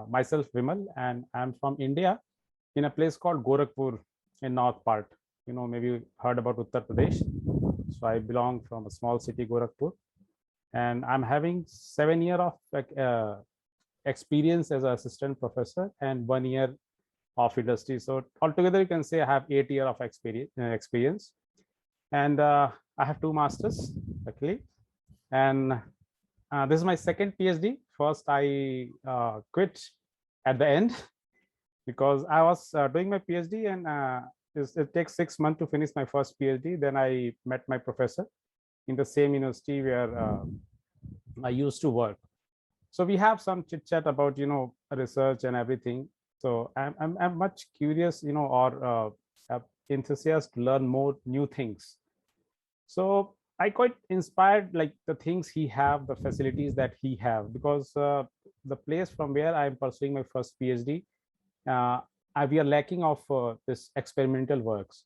myself Vimal, and I'm from India, in a place called Gorakhpur in north part. Maybe you heard about Uttar Pradesh. So I belong from a small city, Gorakhpur, and I'm having 7 years of experience as an assistant professor and 1 year of industry. So altogether, you can say I have 8 years of experience, and I have 2 masters luckily, and this is my second PhD. First, I quit at the end because I was doing my PhD, and it takes 6 months to finish my first PhD. Then I met my professor in the same university where I used to work. So we have some chit chat about research and everything. So I'm much curious, or enthusiastic to learn more new things. So I quite inspired, like the things he have, the facilities that he have, because the place from where I'm pursuing my first PhD, we are lacking of this experimental works,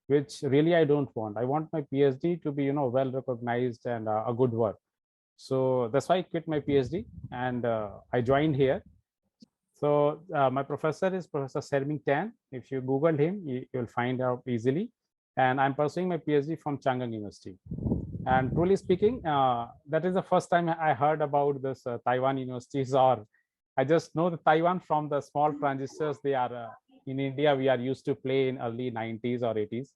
which really I don't want. I want my PhD to be well recognized and a good work. So that's why I quit my PhD and I joined here. So my professor is Professor Serming Tan. If you Google him, you'll find out easily. And I'm pursuing my PhD from Chang'an University. And truly speaking, that is the first time I heard about this Taiwan universities, or I just know the Taiwan from the small transistors. They are in India, we are used to play in early 90s or 80s.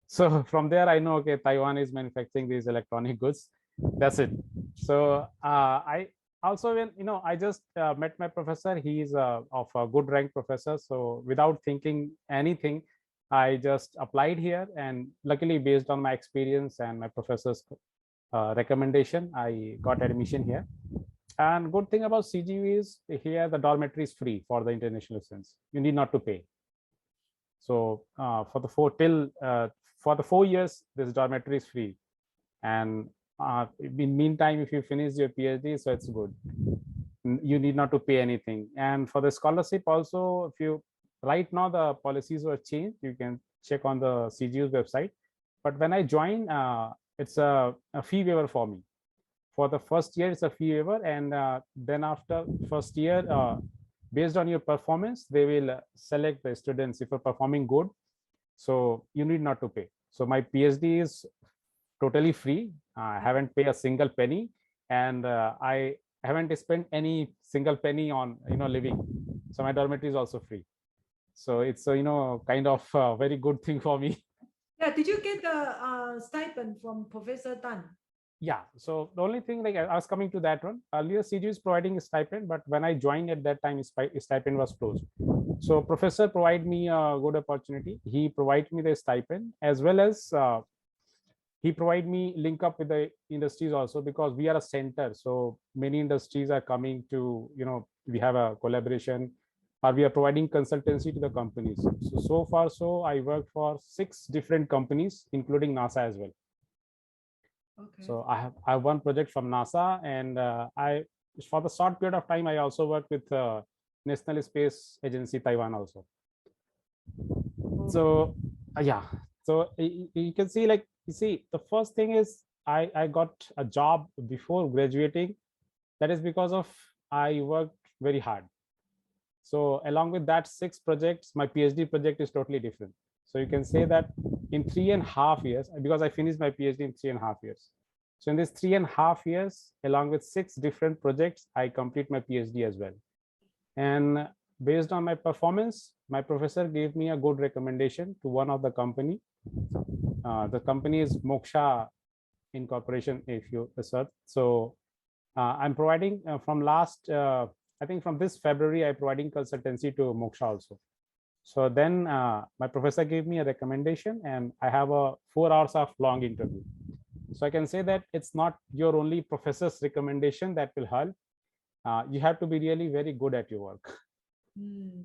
So from there, I know, okay, Taiwan is manufacturing these electronic goods. That's it. So I also, when I just met my professor, he is of a good rank professor. So without thinking anything, I just applied here, and luckily, based on my experience and my professor's recommendation, I got admission here. And good thing about CGU is here the dormitory is free for the international students. You need not to pay. So for the 4 years, this dormitory is free. And in meantime, if you finish your PhD, so it's good. You need not to pay anything. And for the scholarship also, if you right now the policies were changed, you can check on the CGU's website. But when I joined, it's a fee waiver for me. For the first year, it's a fee waiver, and then after first year, based on your performance, they will select the students if you're performing good. So you need not to pay. So my PhD is totally free. I haven't paid a single penny, and I haven't spent any single penny on living. So my dormitory is also free. So it's a kind of very good thing for me. Yeah, did you get the stipend from Professor Tan? Yeah, so the only thing, like I was coming to that one. Earlier CGU is providing a stipend, but when I joined at that time, stipend was closed. So professor provided me a good opportunity. He provided me the stipend, as well as he provided me link up with the industries also, because we are a center. So many industries are coming to, we have a collaboration, or we are providing consultancy to the companies. So far, so I work for 6 different companies, including NASA as well. Okay. So I have one project from NASA, and for the short period of time, I also work with National Space Agency Taiwan also. So yeah, so you can see, like, the first thing is I got a job before graduating. That is because of I worked very hard. So along with that 6 projects, my PhD project is totally different. So you can say that in 3.5 years, because I finished my PhD in 3.5 years. So in this 3.5 years, along with 6 different projects, I complete my PhD as well. And based on my performance, my professor gave me a good recommendation to one of the company. The company is Moksha Incorporation, if you search. So I'm providing from last, I think from this February, I'm providing consultancy to Moksha also. So then my professor gave me a recommendation, and I have a 4 hours of long interview. So I can say that it's not your only professor's recommendation that will help. You have to be really very good at your work.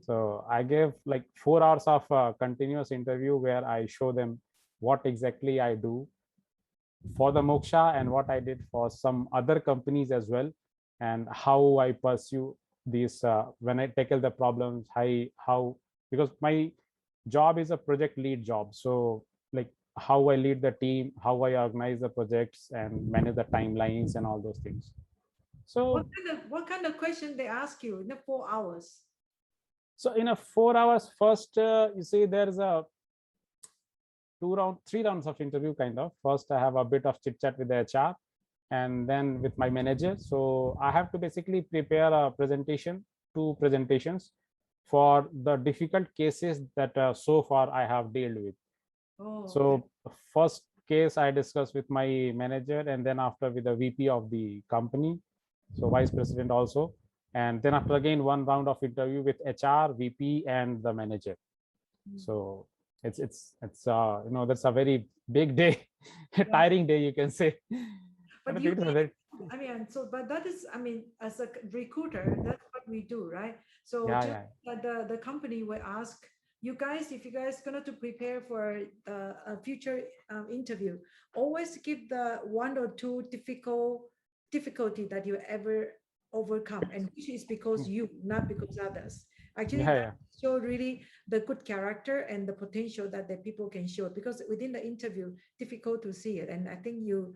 So I gave like 4 hours of continuous interview where I show them what exactly I do for the Moksha and what I did for some other companies as well, and how I pursue these when I tackle the problems. How because my job is a project lead job, so like how I lead the team, how I organize the projects and manage the timelines and all those things. So what kind of question they ask you in the 4 hours? so in a 4 hours, first you see there's a three rounds of interview kind of. First, I have a bit of chit chat with the HR, and then with my manager. So I have to basically prepare a presentation, two presentations for the difficult cases that so far I have dealt with. Oh, okay. So first case I discussed with my manager, and then after with the VP of the company, so vice president also, and then after again one round of interview with HR, VP, and the manager. So it's you know, that's a very big day, Yeah. tiring day you can say. But But I you think it's a very, I mean, so, but that is, I mean, as a recruiter, that's what we do, right? So yeah, just yeah, the company will ask you guys, if you guys gonna to prepare for a future interview, always give the one or two difficulty that you ever overcome, and which is because you, not because others. Actually, yeah, that yeah. show really the good character and the potential that the people can show, because within the interview, difficult to see it. And I think you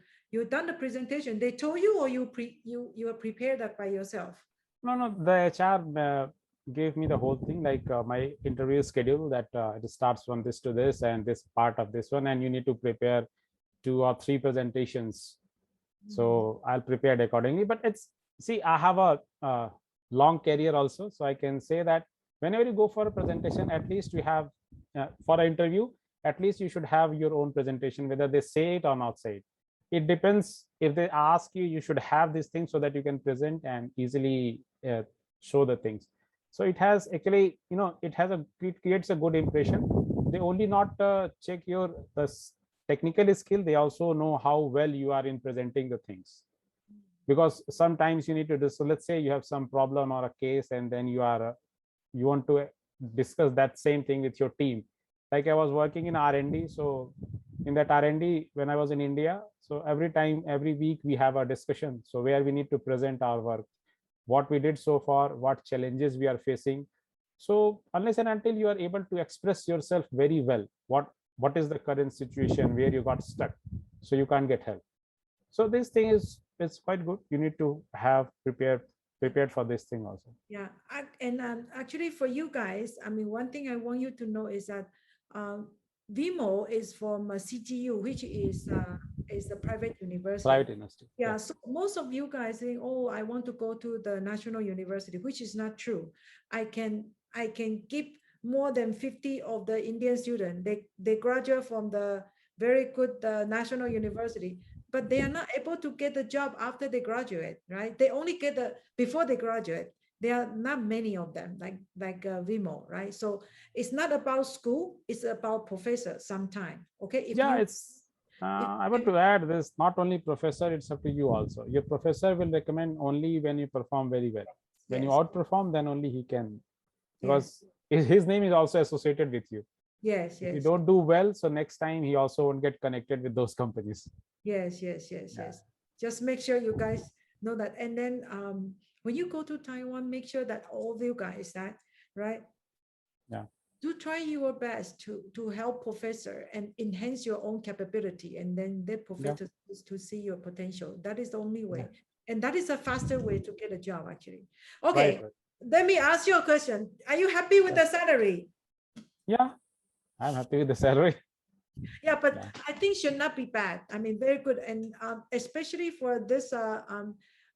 done the presentation. They told you, or you are prepared that by yourself? No, no, the HR gave me the whole thing, like my interview schedule, that it starts from this to this and this part of this one, and you need to prepare 2 or 3 presentations. So I'll prepare it accordingly. But it's, see, I have a long career also, so I can say that whenever you go for a presentation, at least you have for an interview, at least you should have your own presentation, whether they say it or not say it. It depends. If they ask you, you should have these things so that you can present and easily show the things. So it has actually, you know, it creates a good impression. They only not check your technical skill, they also know how well you are in presenting the things. Because sometimes you need to do, so let's say you have some problem or a case, and then you want to discuss that same thing with your team. Like I was working in R&D, so in that R&D when I was in India, so every week we have a discussion, so where we need to present our work, what we did so far, what challenges we are facing. So unless and until you are able to express yourself very well, what is the current situation where you got stuck, so you can't get help. So this thing is quite good. You need to have prepared for this thing also. Yeah, and actually for you guys, I mean, one thing I want you to know is that VIMAL is from CTU, which is a private university. Private university, Yeah, yeah. so most of you guys think, oh, I want to go to the national university, which is not true. I can give more than 50 of the Indian students. They graduate from the very good national university, but they are not able to get the job after they graduate, right? They only get the before they graduate. There are not many of them like VIMAL, right? So it's not about school; it's about professor. Sometime, okay. If Yeah, you it's I want to add this, not only professor, it's up to you also. Your professor will recommend only when you perform very well. When you yes, outperform, then only he can, yes, because his name is also associated with you. yes, If you yes, don't do well, so next time he also won't get connected with those companies. yes, yes, yes, Yeah, yes. Just make sure you guys know that. And then when you go to Taiwan, make sure that all of you guys that, right, yeah, do try your best to help professor and enhance your own capability, and then the yeah, professor is to see your potential. That is the only yeah. way, and that is a faster way to get a job actually. Right, Okay, right. let me ask you a question. Are you happy with Yeah, the salary? yeah. I'm happy with the salary. Yeah, but Yeah, I think should not be bad. I mean, very good, and especially for this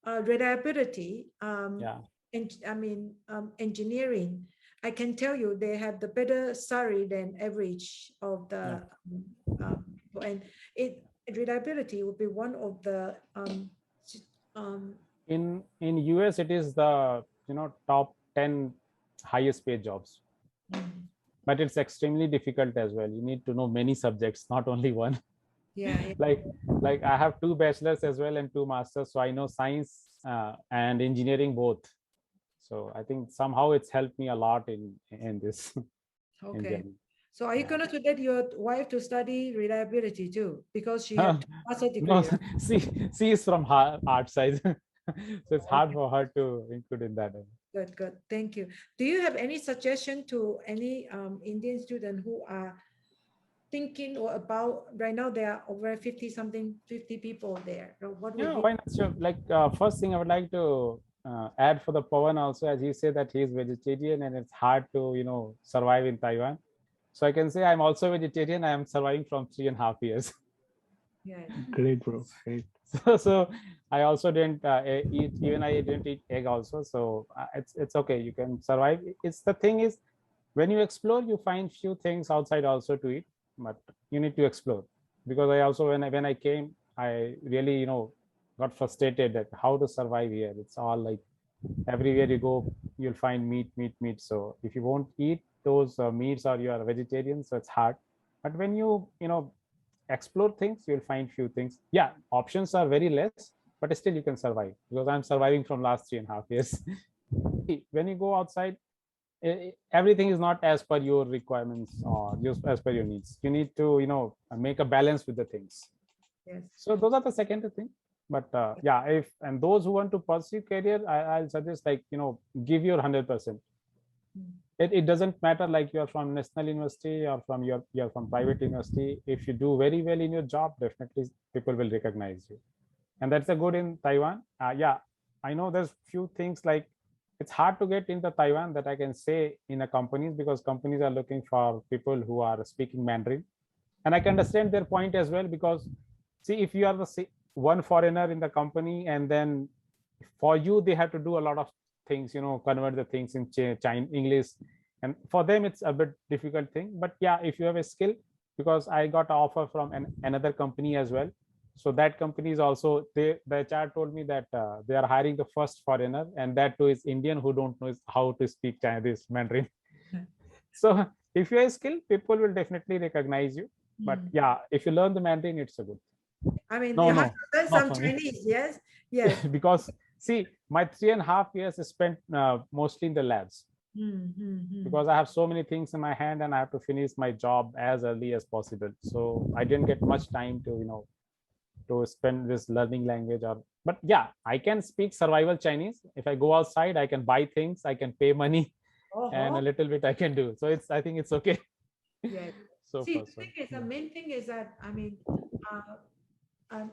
reliability, yeah, and I mean engineering. I can tell you they have the better salary than average of yeah. the people, and it reliability would be one of the um, In US, it is the, you know, top 10 highest paid jobs, mm, but it's extremely difficult as well. You need to know many subjects, not only one. yeah, yeah. like I have 2 bachelors as well and 2 masters, so I know science and engineering both. So I think somehow it's helped me a lot in this in Okay. journey. So are you Yeah. gonna to get your wife to study reliability too? Because she have master No, degree, right? she is from art side, so it's hard Okay. for her to include in that. Good, good. Thank you. Do you have any suggestion to any Indian student who are thinking or about right now? There are over 50 something, 50 people there. So what would Yeah, be? why not? Sure. Like first thing I would like to add for the Pawan also, as he said that he is vegetarian and it's hard to survive in Taiwan. So I can say I'm also vegetarian. I am surviving from 3.5 years. Yes. Great, bro. Great. So I also didn't eat, even I didn't eat egg also. So it's okay. You can survive. It's the thing is when you explore, you find few things outside also to eat, but you need to explore. Because I also when I came, I really got frustrated at how to survive here. It's all like everywhere you go, you'll find meat, meat, meat. So if you won't eat those meats or you are a vegetarian, so it's hard. But when you explore things, you'll find few things. Yeah, options are very less, but still you can survive because I'm surviving from last 3.5 years. When you go outside, everything is not as per your requirements or just as per your needs. You need to make a balance with the things. Yes. So those are the second thing. But yeah, if and those who want to pursue career, I'll suggest like give your 100%. It doesn't matter like you're from national university or from you're from private university. If you do very well in your job, definitely people will recognize you, and that's a good in Taiwan. Yeah, I know there's few things like it's hard to get into Taiwan that I can say in a companies because companies are looking for people who are speaking Mandarin, and I can understand their point as well because see if you are the one foreigner in the company and then for you they have to do a lot of things, convert the things in Chinese English, and for them it's a bit difficult thing. But yeah, if you have a skill, because I got an offer from another company as well. So that company is also the HR told me that they are hiring the first foreigner, and that too is Indian who don't know how to speak Chinese Mandarin. So if you are skilled, people will definitely recognize you. But yeah, if you learn the Mandarin, it's a good. I mean, No, you have no, to learn not some for me. Chinese. Yes. Yes. Because see, my 3.5 years is spent mostly in the labs because I have so many things in my hand and I have to finish my job as early as possible. So I didn't get much time to to spend this learning language or. But yeah, I can speak survival Chinese. If I go outside, I can buy things, I can pay money, and a little bit I can do. So I think it's okay. Yes. So See, far, the so thing is, the yeah. main thing is that I mean,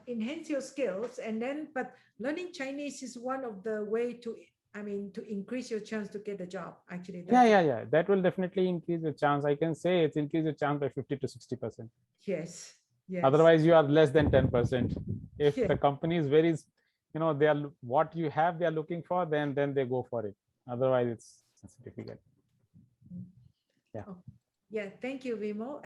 enhance your skills, and then but learning Chinese is one of the way to I mean to increase your chance to get a job. Actually, that's Yeah. That will definitely increase your chance. I can say it's increase your chance by 50 to 60%. yes, yes, Otherwise, you are less than 10%. If yeah. the company is very, they are what you have, they are looking for, then they go for it. Otherwise, it's difficult. Yeah. Oh, yeah. Thank you, Vimo.